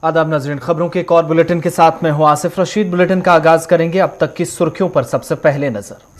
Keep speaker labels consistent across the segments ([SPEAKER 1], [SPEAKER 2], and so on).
[SPEAKER 1] आदाब नाज़रीन, खबरों के एक और बुलेटिन के साथ मैं हूं आसिफ रशीद। बुलेटिन का आगाज करेंगे अब तक की सुर्खियों पर। सबसे पहले नजर।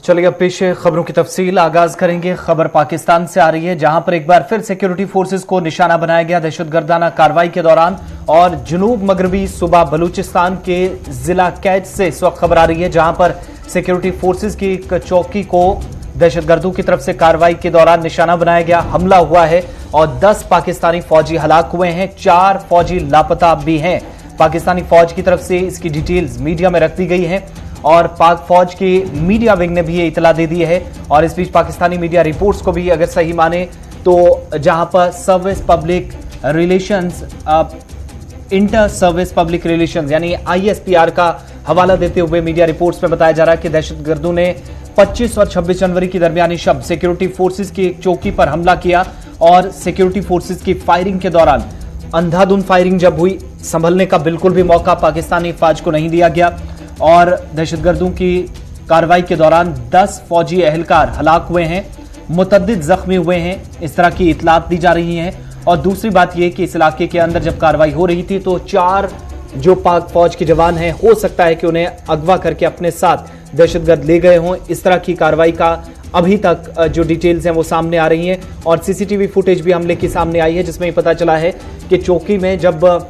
[SPEAKER 1] चलिए अब पेश है खबरों की तफसील। आगाज करेंगे खबर पाकिस्तान से आ रही है, जहां पर एक बार फिर सिक्योरिटी फोर्सेस को निशाना बनाया गया दहशतगर्दाना कार्रवाई के दौरान। और जुनूब मगरबी सूबा बलूचिस्तान के जिला कैच से इस वक्त खबर आ रही है, जहां पर सिक्योरिटी फोर्सेस की एक चौकी को दहशतगर्दों की तरफ से कार्रवाई के दौरान निशाना बनाया गया। हमला हुआ है और 10 पाकिस्तानी फौजी हलाक हुए हैं, 4 फौजी लापता भी हैं। पाकिस्तानी फौज की तरफ से इसकी डिटेल्स मीडिया में रख दी गई है और पाक फौज की मीडिया विंग ने भी ये इतला दे दी है। और इस बीच पाकिस्तानी मीडिया रिपोर्ट्स को भी अगर सही माने तो जहां पर service public relations, inter service public relations यानी ISPR का हवाला देते हुए मीडिया रिपोर्ट्स में बताया जा रहा है कि दहशतगर्दों ने 25 और 26 जनवरी की दरमियानी शब सिक्योरिटी फोर्सेस की एक चौकी पर हमला किया और सिक्योरिटी फोर्सेस की फायरिंग के दौरान अंधाधुंध फायरिंग जब हुई, संभलने का बिल्कुल भी मौका पाकिस्तानी फौज को नहीं दिया गया और दहशतगर्दों की कार्रवाई के दौरान 10 फौजी एहलकार हलाक हुए हैं, मुतअद्दिद जख्मी हुए हैं, इस तरह की इतलात दी जा रही हैं। और दूसरी बात यह कि इस इलाके के अंदर जब कार्रवाई हो रही थी तो 4 जो पाक फौज के जवान हैं, हो सकता है कि उन्हें अगवा करके अपने साथ दहशतगर्द ले गए हों। इस तरह की कार्रवाई का अभी तक जो डिटेल्स हैं वो सामने आ रही हैं और CCTV फुटेज भी हमले की सामने आई है, जिसमें पता चला है कि चौकी में जब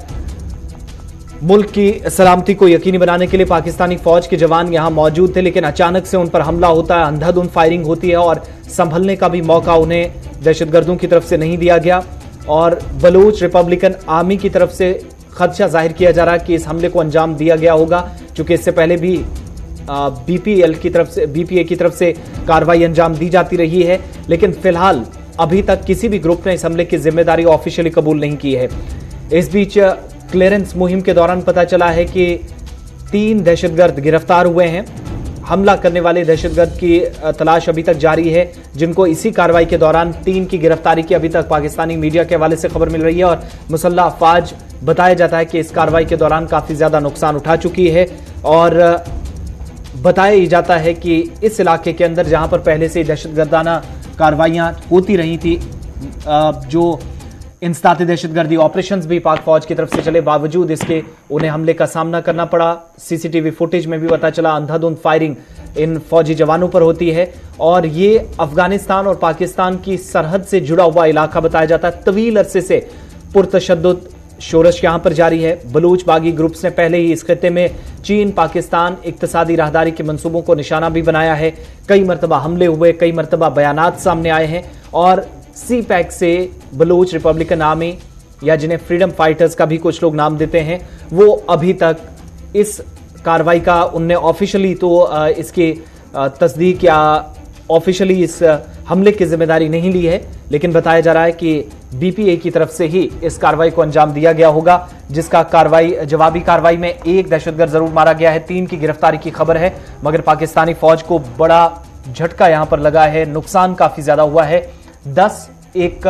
[SPEAKER 1] मुल्क की सलामती को यकीनी बनाने के लिए पाकिस्तानी फौज के जवान यहां मौजूद थे, लेकिन अचानक से उन पर हमला होता है, अंधाधुंध फायरिंग होती है और संभलने का भी मौका उन्हें दहशतगर्दों की तरफ से नहीं दिया गया। और बलूच रिपब्लिकन आर्मी की तरफ से खदशा जाहिर किया जा रहा है कि इस हमले को अंजाम दिया गया होगा, क्योंकि इससे पहले भी BPA की तरफ से कार्रवाई अंजाम दी जाती रही है, लेकिन फिलहाल अभी तक किसी भी ग्रुप ने इस हमले की जिम्मेदारी ऑफिशियली कबूल नहीं की है। इस बीच क्लियरेंस मुहिम के दौरान पता चला है कि 3 दहशतगर्द गिरफ्तार हुए हैं। हमला करने वाले दहशतगर्द की तलाश अभी तक जारी है, जिनको इसी कार्रवाई के दौरान 3 की गिरफ्तारी की अभी तक पाकिस्तानी मीडिया के हवाले से खबर मिल रही है। और मुसल्लह अफवाज बताया जाता है कि इस कार्रवाई के दौरान काफी ज्यादा नुकसान उठा चुकी है और बताया जाता है कि इस इलाके के अंदर जहां पर पहले से दहशतगर्दाना कार्रवाइयां होती रही थी, जो इंसदाते दहशतगर्दी ऑपरेशंस भी पाक फौज की तरफ से चले, बावजूद इसके उन्हें हमले का सामना करना पड़ा। CCTV फुटेज में भी पता चला अंधाधुंध फायरिंग इन फौजी जवानों पर होती है और ये अफगानिस्तान और पाकिस्तान की सरहद से जुड़ा हुआ इलाका बताया जाता है। तवील अरसे से पुरतशद्दुद शोरश यहां पर जारी है। बलूच बागी ग्रुप्स ने पहले ही इस खित्ते में चीन पाकिस्तान इक्तसादी राहदारी के मंसूबों को निशाना भी बनाया है। कई मरतबा हमले हुए, कई मरतबा बयानात सामने आए हैं और CPAC से बलूच रिपब्लिकन आर्मी या जिन्हें फ्रीडम फाइटर्स का भी कुछ लोग नाम देते हैं, वो अभी तक इस कार्रवाई का उनने ऑफिशियली तो इसकी तस्दीक या ऑफिशियली इस हमले की जिम्मेदारी नहीं ली है, लेकिन बताया जा रहा है कि BPA की तरफ से ही इस कार्रवाई को अंजाम दिया गया होगा, जिसका जवाबी कार्रवाई में 1 दहशतगर्द जरूर मारा गया है। 3 की गिरफ्तारी की खबर है, मगर पाकिस्तानी फौज को बड़ा झटका यहां पर लगा है, नुकसान काफी ज्यादा हुआ है। 10 एक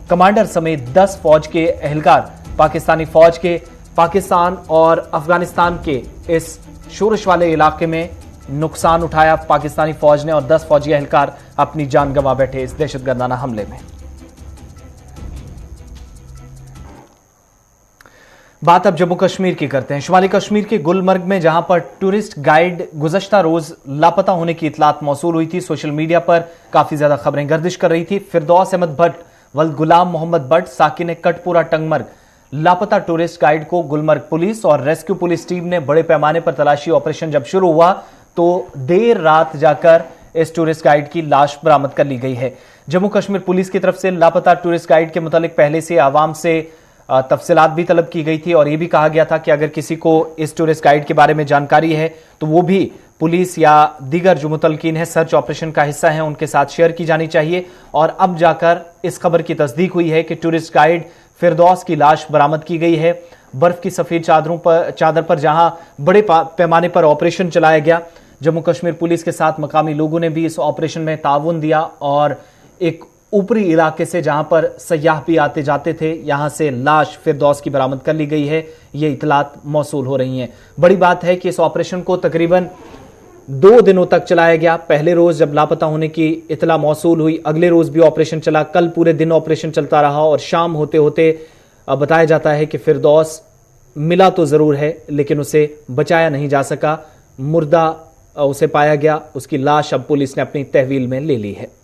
[SPEAKER 1] कमांडर समेत 10 फौज के एहलकार पाकिस्तानी फौज के पाकिस्तान और अफगानिस्तान के इस शोरश वाले इलाके में नुकसान उठाया पाकिस्तानी फौज ने और 10 फौजी एहलकार अपनी जान गंवा बैठे इस दहशतगर्दाना हमले में। बात अब जम्मू कश्मीर की करते हैं। शुमाली कश्मीर के गुलमर्ग में जहां पर टूरिस्ट गाइड गुज़श्ता रोज लापता होने की इतलात मौसूल हुई थी, सोशल मीडिया पर काफी ज्यादा खबरें गर्दिश कर रही थी। फिरदौस अहमद भट्ट व गुलाम मोहम्मद भट्ट साकिन कटपुरा टंगमर्ग लापता टूरिस्ट गाइड को गुलमर्ग पुलिस और रेस्क्यू पुलिस टीम ने बड़े पैमाने पर तलाशी ऑपरेशन जब शुरू हुआ तो देर रात जाकर इस टूरिस्ट गाइड की लाश बरामद कर ली गई है। जम्मू कश्मीर पुलिस की तरफ से लापता टूरिस्ट गाइड के मुतालिक पहले से आवाम से तफसीलात भी तलब की गई थी और यह भी कहा गया था कि अगर किसी को इस टूरिस्ट गाइड के बारे में जानकारी है तो वो भी पुलिस या दीगर जो मुतलकीन है सर्च ऑपरेशन का हिस्सा है उनके साथ शेयर की जानी चाहिए। और अब जाकर इस खबर की तस्दीक हुई है कि टूरिस्ट गाइड फिरदौस की लाश बरामद की गई है। बर्फ की सफेद चादर पर जहां बड़े पैमाने पर ऑपरेशन चलाया गया, जम्मू कश्मीर पुलिस के साथ मकामी लोगों ने भी इस ऑपरेशन में ताउन दिया और एक ऊपरी इलाके से जहां पर सयाह भी आते जाते थे यहां से लाश फिरदौस की बरामद कर ली गई है। ये इतलात मौसूल हो रही हैं। बड़ी बात है कि इस ऑपरेशन को तकरीबन 2 दिनों तक चलाया गया। पहले रोज जब लापता होने की इतला मौसूल हुई, अगले रोज भी ऑपरेशन चला, कल पूरे दिन ऑपरेशन चलता रहा और शाम होते होते बताया जाता है कि फिरदौस मिला तो जरूर है लेकिन उसे बचाया नहीं जा सका, मुर्दा उसे पाया गया। उसकी लाश अब पुलिस ने अपनी तहवील में ले ली है।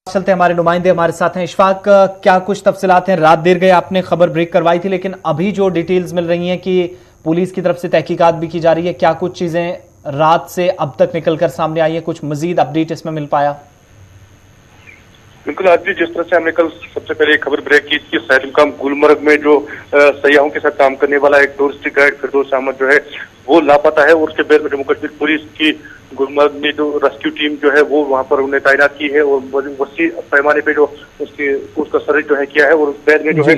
[SPEAKER 1] चलते हमारे नुमाइंदे हमारे साथ हैं। इशफाक, क्या कुछ तफसीलात हैं? रात देर गए आपने खबर ब्रेक करवाई थी लेकिन अभी जो डिटेल्स मिल रही हैं कि पुलिस की तरफ से तहकीकात भी की जा रही है, क्या कुछ चीजें रात से अब तक निकलकर सामने आई है? कुछ मजीद अपडेट इसमें मिल पाया?
[SPEAKER 2] बिल्कुल, आज भी जिस तरह से हमने कल सबसे पहले खबर ब्रेक की थी, सैर मुकाम गुलमर्ग में जो सयाहों के साथ काम करने वाला एक टूरिस्ट गाइड फिरदौस अहमद जो है वो लापता है और उसके बाद में जम्मू कश्मीर पुलिस की गुलमर्ग में जो रेस्क्यू टीम जो है वो वहां पर उन्हें तैनात की है और वसी पैमाने पे जो उसका सर्च जो है किया है और उस बैद में जो है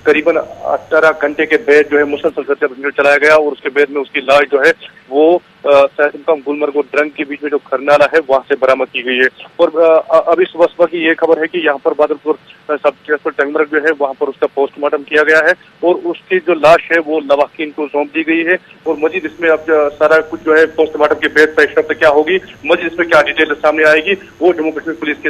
[SPEAKER 2] करीबन 18 घंटे के बाद जो है मुसलसल सर्च ऑपरेशन चलाया गया और उसके बाद में उसकी लाश जो है वो सैर गुलमर्ग और ड्रंग के बीच में जो खरनाला है वहां से बरामद की गई है। और अभी सुबह की ये खबर है कि यहाँ पर बादलपुर सब इंस्पेक्टर टंगमर्ग जो है वहां पर उसका पोस्टमार्टम किया गया है और उसकी जो लाश है वो लवाकिन को सौंप दी गई है। और मजीद इसमें अब सारा कुछ जो है पोस्टमार्टम के बाद पेशरफ्त क्या होगी, मजीद इसमें क्या डिटेल सामने आएगी, वो जम्मू कश्मीर पुलिस के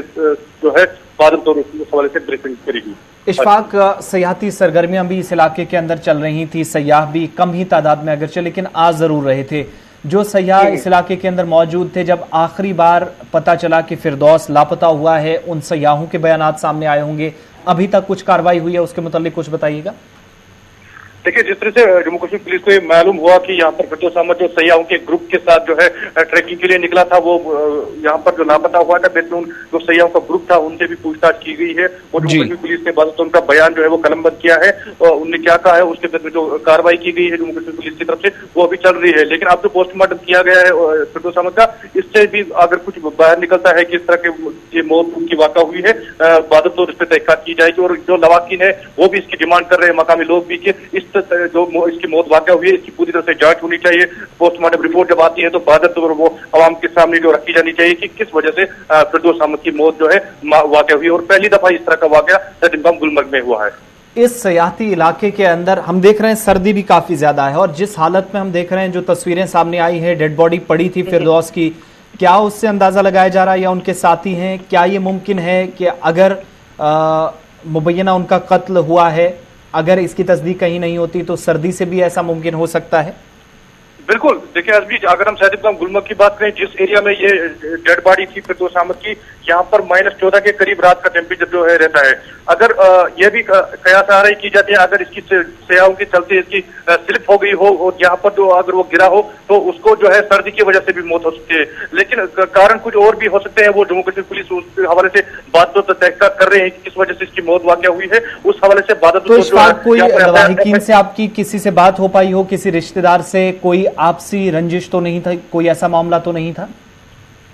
[SPEAKER 2] जो है बादलपुर उस हवाले से ब्रीफिंग करेगी।
[SPEAKER 1] इशफाक, सयाहती सरगर्मियां भी इस इलाके के अंदर चल रही थी, सयाह भी कम ही तादाद में अगरचे लेकिन आ जरूर रहे थे। जो सयाह इस इलाके के अंदर मौजूद थे, जब आखिरी बार पता चला कि फिरदौस लापता हुआ है, उन सयाहों के बयानात सामने आए होंगे, अभी तक कुछ कार्रवाई हुई है उसके मुतालिक कुछ बताइएगा।
[SPEAKER 2] देखिए, जिस तरह से जम्मू कश्मीर पुलिस को ये मालूम हुआ कि यहाँ पर फिरदौस अहमद जो सयाहों के ग्रुप के साथ जो है ट्रैकिंग के लिए निकला था, वो यहाँ पर जो लापता हुआ था, बेहतरीन जो सयाहों का ग्रुप था उनसे भी पूछताछ की गई है और जम्मू कश्मीर पुलिस ने बाद उनका बयान जो है वो कलमबंद किया है और उनने क्या कहा है उसके बाद में जो कार्रवाई की गई है जम्मू कश्मीर पुलिस की तरफ से वो अभी चल रही है। लेकिन अब जो पोस्टमार्टम किया गया है फिरदौस अहमद का, इससे भी अगर कुछ बाहर निकलता है कि इस तरह के ये मौत उनकी वाक़ा हुई है, बाद तो इस पर तहकीकात की जाएगी। और जो लवाकिन है वो भी इसकी डिमांड कर रहे हैं, मकामी लोग भी, कि इस जो इसकी मौत वाक़या हुई है इसकी पूरी तरह से जांच होनी चाहिए। पोस्टमार्टम रिपोर्ट जब आती है तो बाद वो आवाम के सामने जो रखी जानी चाहिए कि किस वजह से फिरदौस अहमद की मौत जो है वाक़या हुई और पहली दफा इस तरह का वाक़या सैर गुलमर्ग में हुआ है।
[SPEAKER 1] इस सयाहती इलाके के अंदर हम देख रहे हैं सर्दी भी काफी ज्यादा है और जिस हालत में हम देख रहे हैं, जो तस्वीरें सामने आई हैं, डेड बॉडी पड़ी थी फिरदौस की, क्या उससे अंदाजा लगाया जा रहा है या उनके साथी हैं, क्या ये मुमकिन है कि अगर मुबैना उनका कत्ल हुआ है, अगर इसकी तस्दीक कहीं नहीं होती तो सर्दी से भी ऐसा मुमकिन हो सकता है?
[SPEAKER 2] बिल्कुल, देखिए आज भी अगर हम सैर गुलमर्ग की बात करें, जिस एरिया में ये डेड बॉडी थी फिरदौस अहमद की, यहाँ पर -14 के करीब रात का टेम्परेचर जो है रहता है। अगर यह भी कयास आ रही की जाती है अगर इसकी सयाहों के चलते इसकी स्लिप हो गई हो और यहाँ पर जो अगर वो गिरा हो तो उसको जो है सर्दी की वजह से भी मौत हो सकती है। लेकिन कारण कुछ और भी हो सकते हैं, वो जम्मू कश्मीर पुलिस उस हवाले से बात तो तहकीकात कर रहे हैं कि किस वजह से इसकी मौत वाक़या हुई है, उस हवाले से बात
[SPEAKER 1] तो कोई लवाहिकीन से आपकी किसी से बात हो पाई हो, किसी रिश्तेदार से? कोई आपसी रंजिश तो नहीं था, कोई ऐसा मामला तो नहीं था?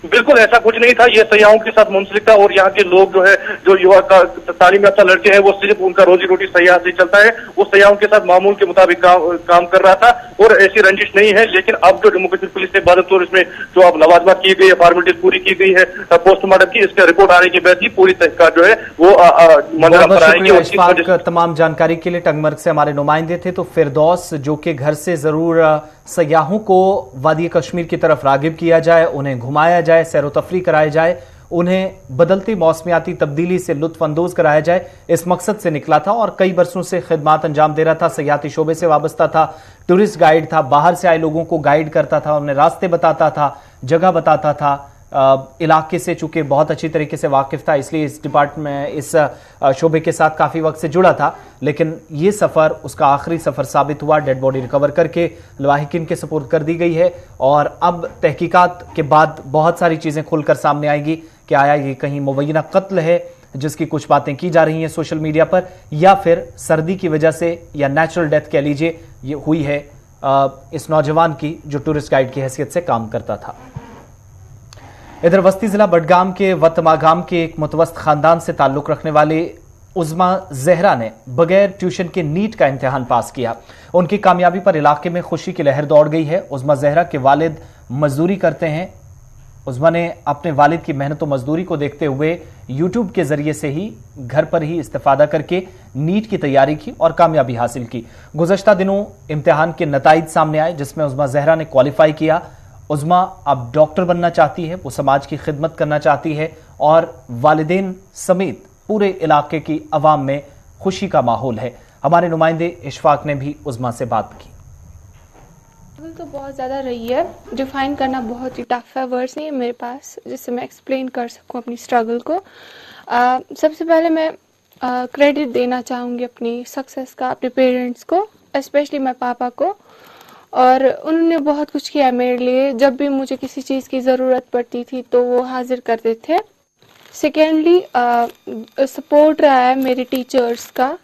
[SPEAKER 2] बिल्कुल ऐसा कुछ नहीं था, ये सयाहों के साथ मुंसलिक था और यहाँ के लोग जो है, जो युवा का तालीम याफ्ता लड़के हैं, वो सिर्फ उनका रोजी रोटी सयाह से चलता है, वो सयाहों के साथ मामूल के मुताबिक काम कर रहा था और ऐसी रंजिश नहीं है। लेकिन अब जो जम्मू कश्मीर पुलिस ने बदतौर इसमें जो अब लवाजमात की गई है, फॉर्मेलिटीज पूरी की गई है पोस्टमार्टम की, इसका रिपोर्ट आने के बाद ही पूरी तहकीकात जो है वो मंजर पर आएगी।
[SPEAKER 1] इशफाक, तमाम जानकारी के लिए टंगमर्ग से हमारे नुमाइंदे थे। तो फिरदौस, जो कि घर से जरूर सयाहों को वादी कश्मीर की तरफ रागिब किया जाए, उन्हें घुमाया जाए, सैर तफरी कराया जाए, उन्हें बदलती मौसमियाती तब्दीली से लुत्फ अंदोज कराया जाए, इस मकसद से निकला था और कई बरसों से खिदमात अंजाम दे रहा था। सयाहती शोबे से वाबस्ता था, टूरिस्ट गाइड था, बाहर से आए लोगों को गाइड करता था, उन्हें रास्ते बताता था, जगह बताता था। इलाके से चूंकि बहुत अच्छी तरीके से वाकिफ था, इसलिए इस डिपार्टमेंट इस शोबे के साथ काफ़ी वक्त से जुड़ा था। लेकिन ये सफ़र उसका आखिरी सफ़र साबित हुआ। डेड बॉडी रिकवर करके लवाहिकीन के सुपुर्द कर दी गई है और अब तहकीकात के बाद बहुत सारी चीज़ें खुलकर सामने आएगी कि आया ये कहीं मुबैना कत्ल है, जिसकी कुछ बातें की जा रही हैं सोशल मीडिया पर, या फिर सर्दी की वजह से या नेचुरल डेथ कह लीजिए ये हुई है इस नौजवान की जो टूरिस्ट गाइड की हैसियत से काम करता था। इधर वस्ती जिला बडगाम के वतमागाम के एक मुतवस्त खानदान से ताल्लुक रखने वाले उज़मा जहरा ने बगैर ट्यूशन के नीट का इम्तिहान पास किया। उनकी कामयाबी पर इलाके में खुशी की लहर दौड़ गई है। उज़मा जहरा के वालिद मजदूरी करते हैं। उज़मा ने अपने वालिद की मेहनत और मजदूरी को देखते हुए यूट्यूब के जरिए से ही घर पर ही इस्तेफादा करके नीट की तैयारी की और कामयाबी हासिल की। गुज़श्ता दिनों इम्तिहान के नताइज सामने आए जिसमें उज़मा जहरा ने क्वालिफाई किया। उज़मा अब डॉक्टर बनना चाहती है, वो समाज की खिदमत करना चाहती है और वालिदैन समेत पूरे इलाके की आवाम में खुशी का माहौल है। हमारे नुमाइंदे इशफाक ने भी उज़मा से बात की।
[SPEAKER 3] तो बहुत ज़्यादा रही है, डिफाइन करना बहुत ही टफ है, वर्ड्स नहीं है मेरे पास जिससे मैं एक्सप्लेन कर सकूं अपनी स्ट्रगल को। सबसे पहले मैं क्रेडिट देना चाहूँगी अपनी सक्सेस का अपने पेरेंट्स को, स्पेशली मेरे पापा को, और उन्होंने बहुत कुछ किया मेरे लिए। जब भी मुझे किसी चीज़ की ज़रूरत पड़ती थी तो वो हाजिर करते थे। सेकेंडली सपोर्ट रहा है मेरे टीचर्स का।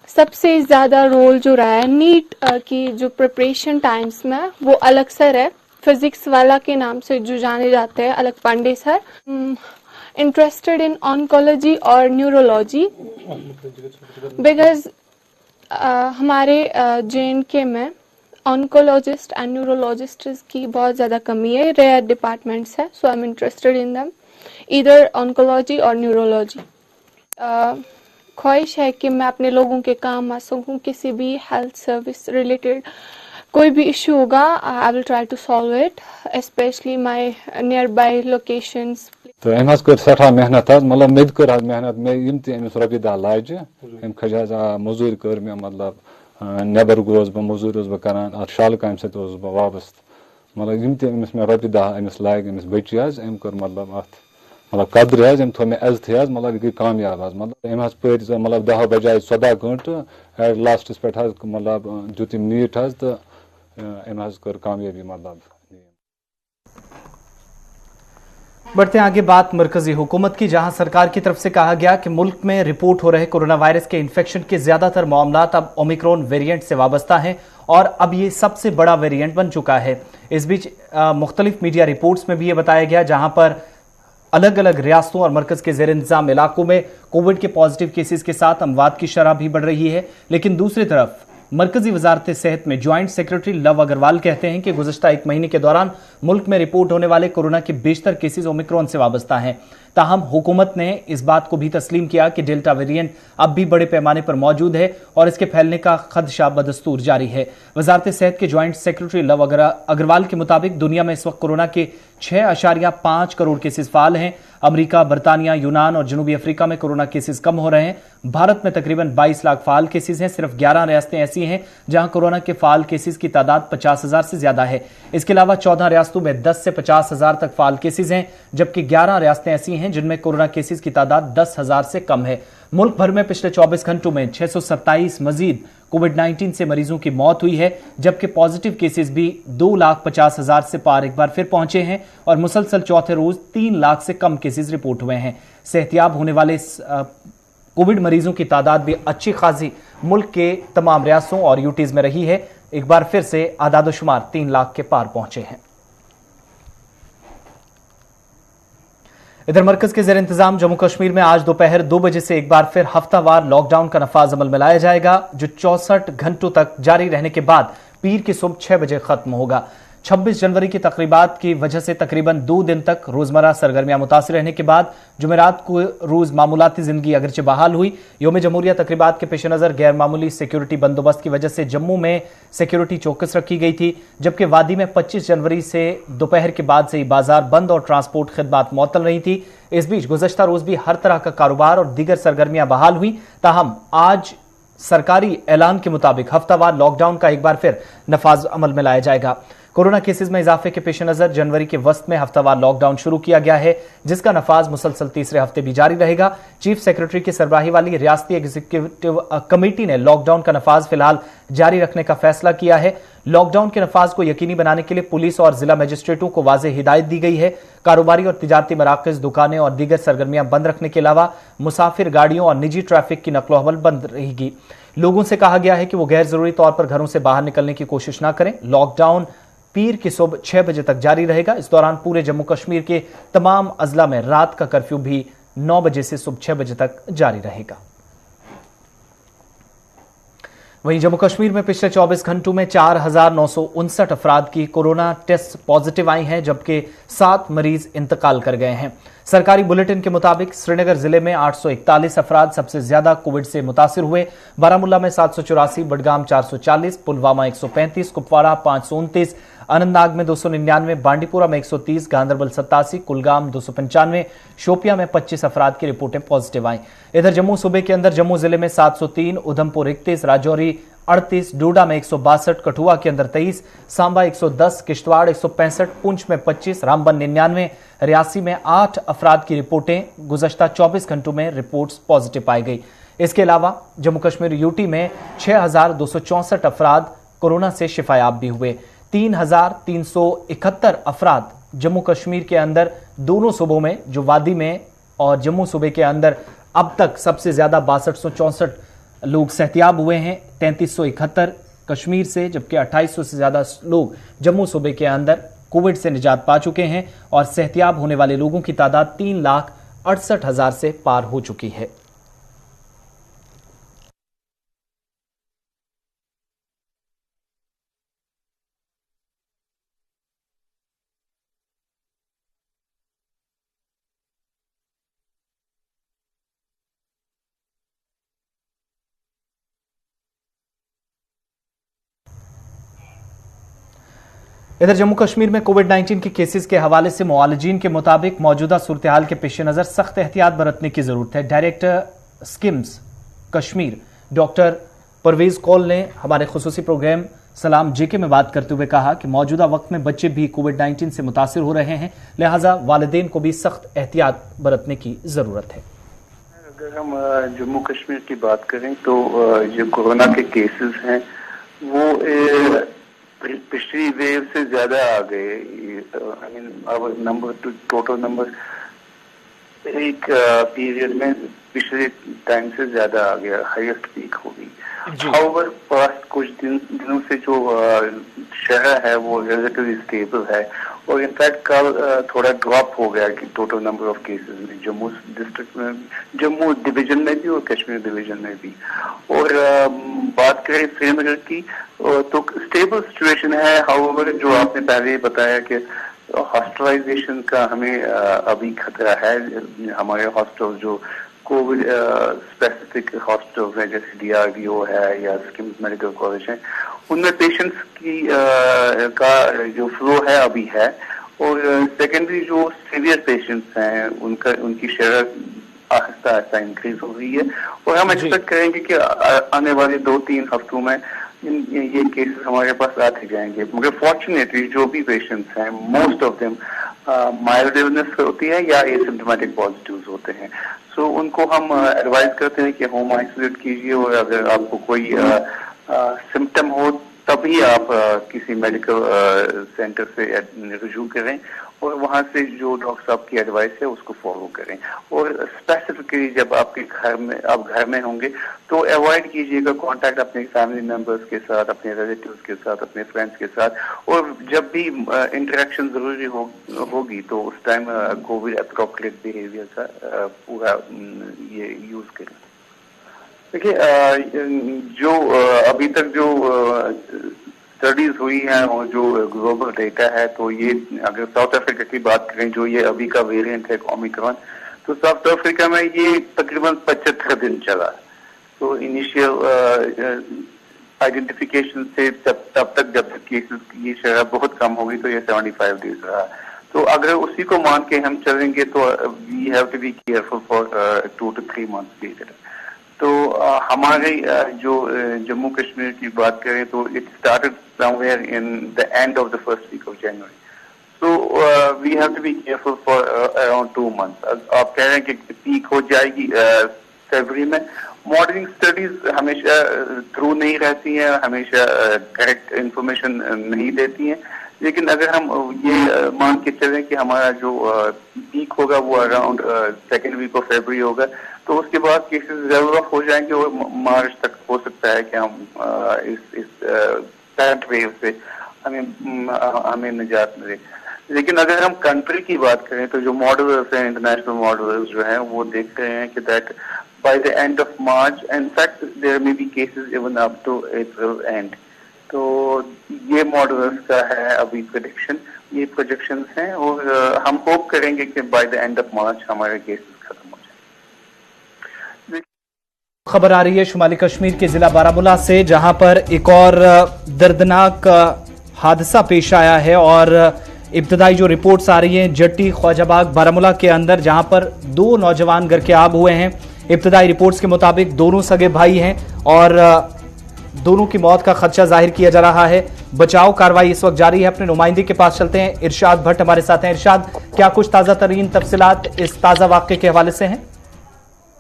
[SPEAKER 3] सबसे ज़्यादा रोल जो रहा है नीट की जो प्रिपरेशन टाइम्स में, वो अलग सर है, फिजिक्स वाला के नाम से जो जाने जाते हैं, अलग Pandey sir. Interested in oncology और न्यूरोलॉजी बिकॉज हमारे JNK में ऑन्कोलॉजिस्ट एंड न्यूरोलॉजिस्ट की बहुत ज़्यादा कमी है, रेयर डिपार्टमेंट्स है, so I am interested in them, either oncology और न्यूरोलॉजी। ख्वाहिश है कि मैं अपने लोगों के काम आ सकूँ, किसी भी हेल्थ सर्विस रिलेटेड कोई भी इशू होगा, I will try to solve it, specially my nearby locations.
[SPEAKER 4] तो अम कर सठा मेहनत, मतलब मे कर मेहनत, मे यम तमिस रपी दह लाज अम खज मजूर कर मे, मतलब नबर गोस बह मजूर बह कर शाल काम सत बह वाबस्त, मतलब यम तमिस मे रपी दह अमिस लाग अमिस बची अम कर मतलब अत मतलब कदर अम थो मे इज्जत मतलब गई कामयाब मतलब अम पर मतलब 10 बजाय 14 घंटे एट लास्टस पे मतलब दुत नीट तो अम कर कामयाबी मतलब।
[SPEAKER 1] बढ़ते आगे बात मरकजी हुकूमत की, जहां सरकार की तरफ से कहा गया कि मुल्क में रिपोर्ट हो रहे कोरोना वायरस के इन्फेक्शन के ज्यादातर मामलात अब ओमिक्रॉन वेरिएंट से वाबस्ता हैं और अब ये सबसे बड़ा वेरिएंट बन चुका है। इस बीच मुख्तलिफ मीडिया रिपोर्ट्स में भी ये बताया गया, जहां पर अलग अलग रियासतों और मरकज के जेर इंतजाम इलाकों में कोविड के पॉजिटिव केसेस के साथ अमवात की शरह भी बढ़ रही है। लेकिन दूसरी तरफ मरकजी वजारत सेहत में ज्वाइंट सेक्रेटरी लव अग्रवाल कहते हैं कि गुज़श्ता एक महीने के दौरान मुल्क में रिपोर्ट होने वाले कोरोना के बेशतर केसेस ओमिक्रॉन से वाबस्ता हैं। ताहम हुकूमत ने इस बात को भी तस्लीम किया कि डेल्टा वेरिएंट अब भी बड़े पैमाने पर मौजूद है और इसके फैलने का खदशा बदस्तूर जारी है। वजारत सेहत के ज्वाइंट सेक्रेटरी लव अग्रवाल के मुताबिक दुनिया में इस वक्त कोरोना के 6.5 करोड़ केसेस फाल हैं। अमेरिका, बरतानिया, यूनान और जनूबी अफ्रीका में कोरोना केसेस कम हो रहे हैं। भारत में तकरीबन 22 लाख फाल केसेस हैं। सिर्फ 11 रियासतें ऐसी हैं जहां कोरोना के फाल केसेस की तादाद 50,000 से ज्यादा है। इसके अलावा 14 रियासतों में 10 से 50,000 तक फाल केसेस हैं, जबकि 11 रियासतें ऐसी हैं जिनमें कोरोना केसेस की तादाद 10,000 से कम है। मुल्क भर में पिछले 24 घंटों में 627 मजीद कोविड-19 से मरीजों की मौत हुई है, जबकि पॉजिटिव केसेस भी 2,50,000 से पार एक बार फिर पहुंचे हैं और मुसलसल चौथे रोज 3 लाख से कम केसेस रिपोर्ट हुए हैं। सेहतियाब होने वाले कोविड मरीजों की तादाद भी अच्छी खासी मुल्क के तमाम रियासतों और यूटीज में रही है। एक बार फिर से आदादोशुमार 3 लाख के पार पहुंचे हैं। इधर मरकज के जेर इंतजाम जम्मू कश्मीर में आज दोपहर 2 बजे से एक बार फिर हफ्तावार लॉकडाउन का नफाज अमल में लाया जाएगा, जो 64 घंटों तक जारी रहने के बाद पीर की सुबह 6 बजे खत्म होगा। 26 जनवरी की तकरीबात की वजह से तकरीबन 2 दिन तक रोजमर्रा सरगर्मियां मुतासिर रहने के बाद जुमेरात को रोज मामूलाती जिंदगी अगरचे बहाल हुई। यौम जमहूरिया तकरीबात के पेश नजर गैर मामूली सिक्योरिटी बंदोबस्त की वजह से जम्मू में सिक्योरिटी चौकस रखी गई थी, जबकि वादी में 25 जनवरी से दोपहर के बाद से ही बाजार बंद और ट्रांसपोर्ट खिदमात मुअत्तल रही थी। इस बीच गुज़श्ता रोज भी हर तरह का कारोबार और दीगर सरगर्मियां बहाल हुई। ताहम आज सरकारी ऐलान के मुताबिक हफ्तावार लॉकडाउन का एक बार फिर नफाज अमल में लाया जाएगा। कोरोना केसेस में इजाफे के पेश नजर जनवरी के वस्त में हफ्तावार लॉकडाउन शुरू किया गया है, जिसका नफाज मुसलसल तीसरे हफ्ते भी जारी रहेगा। चीफ सेक्रेटरी की सरबराही वाली रियासती एग्जीक्यूटिव कमेटी ने लॉकडाउन का नफाज फिलहाल जारी रखने का फैसला किया है। लॉकडाउन के नफाज को यकीनी बनाने के लिए पुलिस और जिला मजिस्ट्रेटों को वाज़ेह हिदायत दी गई है। कारोबारी और तिजारती मराकज, दुकानें और दीगर सरगर्मियां बंद रखने के अलावा मुसाफिर गाड़ियों और निजी ट्रैफिक की नकलो हवल बंद रहेगी। लोगों से कहा गया है कि वो गैर जरूरी तौर पर घरों से बाहर निकलने की कोशिश न करें। लॉकडाउन पीर की सुबह 6 बजे तक जारी रहेगा। इस दौरान पूरे जम्मू कश्मीर के तमाम अजला में रात का कर्फ्यू भी 9 बजे से सुबह 6 बजे तक जारी रहेगा। वहीं जम्मू कश्मीर में पिछले 24 घंटों में 4,959 अफराद की कोरोना टेस्ट पॉजिटिव आई हैं, जबकि 7 मरीज इंतकाल कर गए हैं। सरकारी बुलेटिन के मुताबिक श्रीनगर जिले में 841 अफराद सबसे ज्यादा कोविड से मुतासिर हुए। बारामुल्ला में 784, बडगाम 440, पुलवामा 135, कुपवाड़ा 529, अनंतनाग में 299, बांडीपुरा में 130, गांधरबल 87, कुलगाम 295, शोपिया में 25 अफराद की रिपोर्टें पॉजिटिव आई। इधर जम्मू सूबे के अंदर जम्मू जिले में 703, उधमपुर 31, राजौरी 38, डोडा में 162, कठुआ के अंदर 23, सांबा 110, किश्तवाड़ 165, पुंछ में 25, रामबन 99, रियासी में 8 अफराद की रिपोर्टें गुज़श्ता 24 घंटों में रिपोर्ट्स पॉजिटिव पाई गई। इसके अलावा जम्मू कश्मीर यूटी में 6,264 अफराद कोरोना से शिफायाब भी हुए। 3,371 अफराद जम्मू कश्मीर के अंदर दोनों सूबों में, जो वादी में और जम्मू सूबे के अंदर अब तक सबसे ज्यादा 6264 लोग सेहतियाब हुए हैं। 3371 कश्मीर से, जबकि 2800 से ज्यादा लोग जम्मू सूबे के अंदर कोविड से निजात पा चुके हैं और सेहतियाब होने वाले लोगों की तादाद 3,68,000 से पार हो चुकी है। इधर जम्मू कश्मीर में कोविड-19 के केसेस के हवाले से मुआलिजीन के मुताबिक मौजूदा सूरत हाल के पेश नजर सख्त एहतियात बरतने की जरूरत है। डायरेक्टर स्किम्स कश्मीर डॉक्टर परवेज कौल ने हमारे खुसूसी प्रोग्राम सलाम जेके में बात करते हुए कहा कि मौजूदा वक्त में बच्चे भी कोविड-19 से मुतासिर हो रहे हैं, लिहाजा वालिदैन को भी सख्त एहतियात बरतने की जरूरत है।
[SPEAKER 5] अगर हम जम्मू कश्मीर की बात करें तो जो कोरोना के केसेस हैं वो पिछली वेव से ज्यादा आ गए। I mean number total number एक पीरियड में पिछले टाइम से ज्यादा आ गया, हाईएस्ट पीक हो गई। हाउएवर पास्ट कुछ दिनों से जो शहर है वो रिलेटिवली स्टेबल है और इनफैक्ट कल थोड़ा ड्रॉप हो गया कि टोटल नंबर ऑफ केसेस में जम्मू डिस्ट्रिक्ट में, जम्मू डिवीजन में भी और कश्मीर डिवीजन में भी। और बात करें श्रीनगर की तो स्टेबल सिचुएशन है। हाउएवर जो आपने पहले बताया कि हॉस्पिटलाइजेशन का हमें अभी खतरा है। हमारे हॉस्पिटल जो कोविड स्पेसिफिक हॉस्पिटल्स हैं जैसे DRDO है या स्किम्स मेडिकल कॉलेज है, उनमें पेशेंट्स की का जो फ्लो है अभी है। और सेकेंडरी जो सीवियर पेशेंट्स हैं उनकी शेयर आहिस्ता आहिस्ता इंक्रीज हो रही है और हम एक्सपेक्ट करेंगे कि आने वाले 2-3 हफ्तों में ये केसेस हमारे पास आते जाएंगे। मगर फॉर्चुनेटली जो भी पेशेंट्स हैं most of them mild illness होती है या एसिम्प्टोमेटिक पॉजिटिव्स होते हैं। सो उनको हम एडवाइज करते हैं कि होम आइसोलेट कीजिए और अगर आपको कोई सिम्टम हो तभी आप किसी मेडिकल सेंटर से रुजू करें और वहां से जो डॉक्टर साहब की एडवाइस है उसको फॉलो करें। और स्पेसिफिकली जब आपके आप घर में होंगे तो अवॉइड कीजिएगा कांटेक्ट अपने फैमिली मेंबर्स के साथ, अपने रिलेटिव्स के साथ, अपने फ्रेंड्स के साथ। और जब भी इंटरेक्शन जरूरी होगी तो उस टाइम कोविड एप्रोप्रिएट बिहेवियर का पूरा ये यूज करें। देखिए जो अभी तक जो स्टडीज हुई हैं और जो ग्लोबल डेटा है, तो ये अगर साउथ अफ्रीका की बात करें, जो ये अभी का वेरिएंट है ओमिक्रॉन, तो साउथ अफ्रीका में ये तकरीबन 75 दिन चला। तो इनिशियल आइडेंटिफिकेशन से तब तक जब तक केसेस की शरह बहुत कम होगी तो ये 75 डेज रहा। तो अगर उसी को मान के हम चलेंगे तो we have to be careful for 2 to 3 months period. तो हमारे जो जम्मू कश्मीर की बात करें तो it started somewhere in the end of the first week of January. So we have to be careful for around 2 months। आप कह रहे हैं कि पीक हो जाएगी फरवरी में। मॉडलिंग स्टडीज हमेशा ट्रू नहीं रहती हैं, हमेशा करेक्ट इंफॉर्मेशन नहीं देती हैं, लेकिन अगर हम ये मान के चलें कि हमारा जो पीक होगा वो around second week of February होगा, तो उसके बाद केसेस जरूर हो जाएंगे और मार्च तक हो सकता है कि हम इस करंट वेव से हमें निजात मिले। लेकिन अगर हम कंट्री की बात करें तो जो मॉडल्स हैं, इंटरनेशनल मॉडल्स जो हैं, वो देख रहे हैं कि that by the end of March, in fact there may be cases even up to April end. तो ये मॉडल्स का है अभी प्रेडिक्शन, ये प्रोजेक्शंस हैं, और हम होप करेंगे कि बाय द एंड ऑफ मार्च हमारे केसेस खत्म हो जाए।
[SPEAKER 1] खबर आ रही है शुमाली कश्मीर के जिला बारामूला से, जहां पर एक और दर्दनाक हादसा पेश आया है। और इब्तदाई जो रिपोर्ट्स आ रही हैं जट्टी ख्वाजाबाग बारामूला के अंदर, जहां पर 2 नौजवान घर के आब हुए हैं। इब्तदाई रिपोर्ट्स के मुताबिक दोनों सगे भाई हैं और दोनों की मौत का खदशा जाहिर किया जा रहा है। बचाव कार्रवाई इस वक्त जारी है। अपने नुमाइंदे के पास चलते हैं, इरशाद भट्ट हमारे साथ हैं। इरशाद, क्या कुछ ताजा तरीन तफसीलात इस ताजा वाक़े के हवाले से हैं?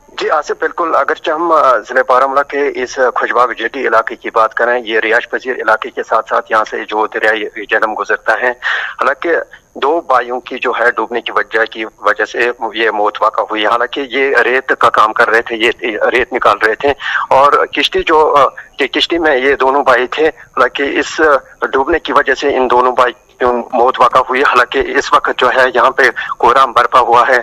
[SPEAKER 6] जी आसिफ, बिल्कुल। अगरचे हम जिले बारामूला के इस खुशबाग जेटी इलाके की बात करें, ये रिहायश पजीर इलाके के साथ साथ यहाँ से जो दरियाई जहलम गुजरता है, हालांकि 2 भाइयों की जो है डूबने की वजह से ये मौत वाक़ा हुई। हालांकि ये रेत का काम कर रहे थे, ये रेत निकाल रहे थे और किश्ती में ये दोनों भाई थे। हालांकि इस डूबने की वजह से इन दोनों भाई मौत वाक़ा हुई। हालांकि इस वक्त जो है यहाँ पे कोहराम बरपा हुआ है।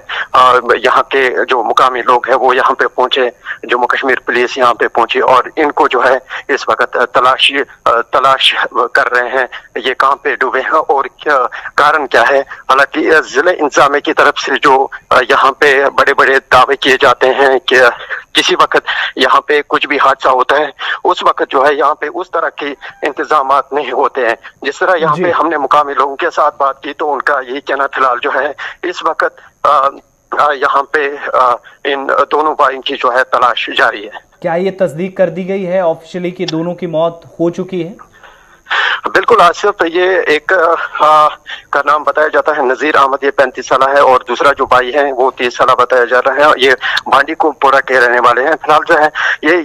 [SPEAKER 6] यहाँ के जो मुकामी लोग हैं वो यहाँ पे पहुंचे, जम्मू कश्मीर पुलिस यहाँ पे पहुंची और इनको जो है इस वक्त तलाश कर रहे हैं ये कहाँ पे डूबे हैं और कारण क्या है। हालांकि जिले इंतजामिया की तरफ से जो यहाँ पे बड़े बड़े दावे किए जाते हैं कि किसी वक्त यहाँ पे कुछ भी हादसा होता है उस वक्त जो है यहाँ पे उस तरह के इंतजाम नहीं होते हैं। जिस तरह यहाँ पे हमने मुकामी लोगों के साथ बात की तो उनका यही कहना फिलहाल जो है इस वक्त यहाँ पे इन दोनों भाइयों की जो है तलाश जारी है।
[SPEAKER 1] क्या ये तस्दीक कर दी गई है ऑफिशियली कि दोनों की मौत हो चुकी है?
[SPEAKER 6] बिल्कुल आसिफ, ये एक का नाम बताया जाता है नजीर अहमद, ये 35 साल है और दूसरा जो भाई है वो 30 साल बताया जा रहा है। ये भांडी को पूरा के रहने वाले हैं। फिलहाल जो है ये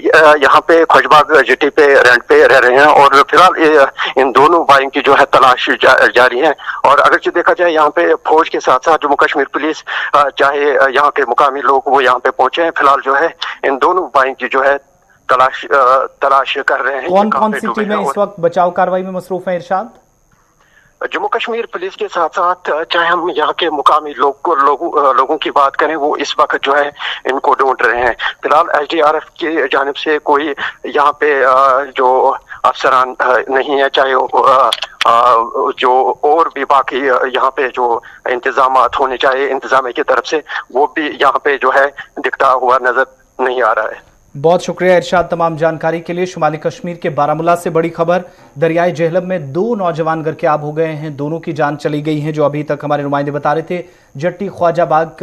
[SPEAKER 6] यहाँ पे खुशबाग जेटी पे रेंट पे रह रहे हैं और फिलहाल इन दोनों भाइयों की जो है तलाश जारी है। और अगर जो देखा जाए यहाँ पे फौज के साथ साथ जम्मू कश्मीर पुलिस चाहे यहाँ के मुकामी लोग वो यहाँ पे पहुंचे हैं। फिलहाल जो है इन दोनों भाइयों की जो है तलाश कर रहे हैं।
[SPEAKER 1] कौन कौन सी टीमें इस वक्त बचाव कार्रवाई में मसरूफ हैं इरशाद?
[SPEAKER 6] जम्मू कश्मीर पुलिस के साथ साथ चाहे हम यहाँ के मुकामी लोगों की बात करें वो इस वक्त जो है इनको ढूंढ रहे हैं। फिलहाल SDRF की जानिब से कोई यहाँ पे जो अफसरान नहीं है, चाहे जो और भी बाकी यहाँ पे जो इंतजामात होने चाहिए इंतजामिया की तरफ से वो भी यहाँ पे जो है दिखता हुआ नजर नहीं आ रहा है।
[SPEAKER 1] बहुत शुक्रिया इरशाद तमाम जानकारी के लिए। शुमाली कश्मीर के बारामूला से बड़ी खबर, दरियाई जेहलम में 2 नौजवान घर के आब हो गए हैं, दोनों की जान चली गई है, जो अभी तक हमारे नुमाइंदे बता रहे थे। जट्टी ख्वाजाबाग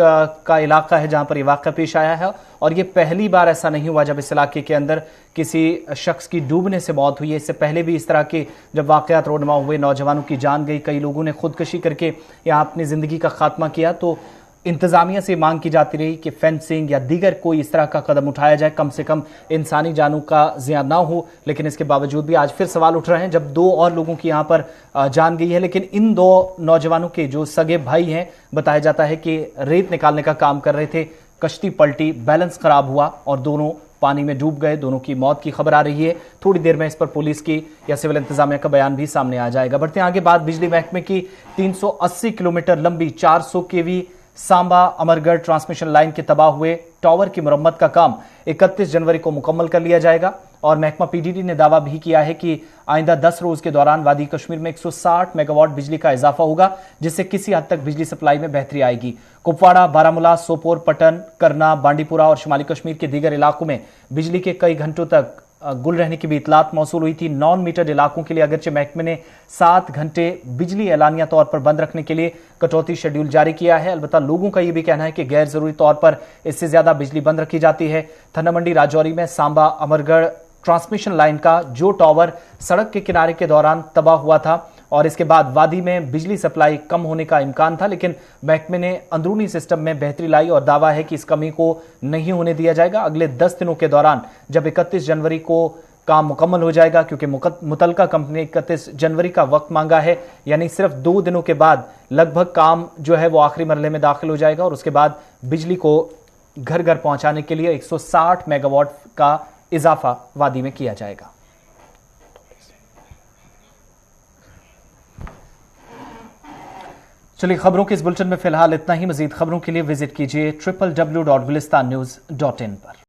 [SPEAKER 1] का इलाका है जहां पर यह वाक़या पेश आया है और ये पहली बार ऐसा नहीं हुआ जब इस इलाके के अंदर किसी शख्स की डूबने से मौत हुई है। इससे पहले भी इस तरह के जब वाक़यात रोनमा हुए, नौजवानों की जान गई, कई लोगों ने खुदकशी करके यहाँ अपनी ज़िंदगी का खात्मा किया। तो इंतजामिया से मांग की जाती रही कि फेंसिंग या दीगर कोई इस तरह का कदम उठाया जाए, कम से कम इंसानी जानों का जिया ना हो। लेकिन इसके बावजूद भी आज फिर सवाल उठ रहे हैं जब 2 और लोगों की यहां पर जान गई है। लेकिन इन 2 नौजवानों के जो सगे भाई हैं, बताया जाता है कि रेत निकालने का काम कर रहे थे, कश्ती पलटी, बैलेंस खराब हुआ और दोनों पानी में डूब गए। दोनों की मौत की खबर आ रही है। थोड़ी देर में इस पर पुलिस की या सिविल इंतजामिया का बयान भी सामने आ जाएगा। बढ़ते हैं आगे। बात बिजली महकमे की 380 किलोमीटर लंबी 400 केवी सांबा अमरगढ़ ट्रांसमिशन लाइन के तबाह हुए टावर की मरम्मत का काम 31 जनवरी को मुकम्मल कर लिया जाएगा। और महकमा पीडीडी ने दावा भी किया है कि आइंदा 10 रोज के दौरान वादी कश्मीर में 160 मेगावाट बिजली का इजाफा होगा, जिससे किसी हद तक बिजली सप्लाई में बेहतरी आएगी। कुपवाड़ा, बारामूला, सोपोर, पटन, करना, बांडीपुरा और शुमाली कश्मीर के दीगर इलाकों में बिजली के कई घंटों तक गुल रहने की भी इतलात मौसूल हुई थी। नॉन मीटर्ड इलाकों के लिए अगरचे महकमे ने 7 घंटे बिजली एलानिया तौर पर बंद रखने के लिए कटौती शेड्यूल जारी किया है। अलबत्ता लोगों का यह भी कहना है कि गैर जरूरी तौर पर इससे ज्यादा बिजली बंद रखी जाती है। थन्ना मंडी राजौरी में सांबा अमरगढ़ ट्रांसमिशन लाइन का जो टावर सड़क के किनारे के दौरान तबाह हुआ था और इसके बाद वादी में बिजली सप्लाई कम होने का इम्कान था, लेकिन महकमे ने अंदरूनी सिस्टम में बेहतरी लाई और दावा है कि इस कमी को नहीं होने दिया जाएगा। अगले 10 दिनों के दौरान जब 31 जनवरी को काम मुकम्मल हो जाएगा, क्योंकि मुतलका कंपनी ने 31 जनवरी का वक्त मांगा है, यानी सिर्फ 2 दिनों के बाद लगभग काम जो है वो आखिरी मरहले में दाखिल हो जाएगा और उसके बाद बिजली को घर घर पहुंचाने के लिए 160 मेगावाट का इजाफा वादी में किया जाएगा। चलिए, खबरों के इस बुलेटिन में फिलहाल इतना ही। मजीद खबरों के लिए विजिट कीजिए www.gulistannews.in पर।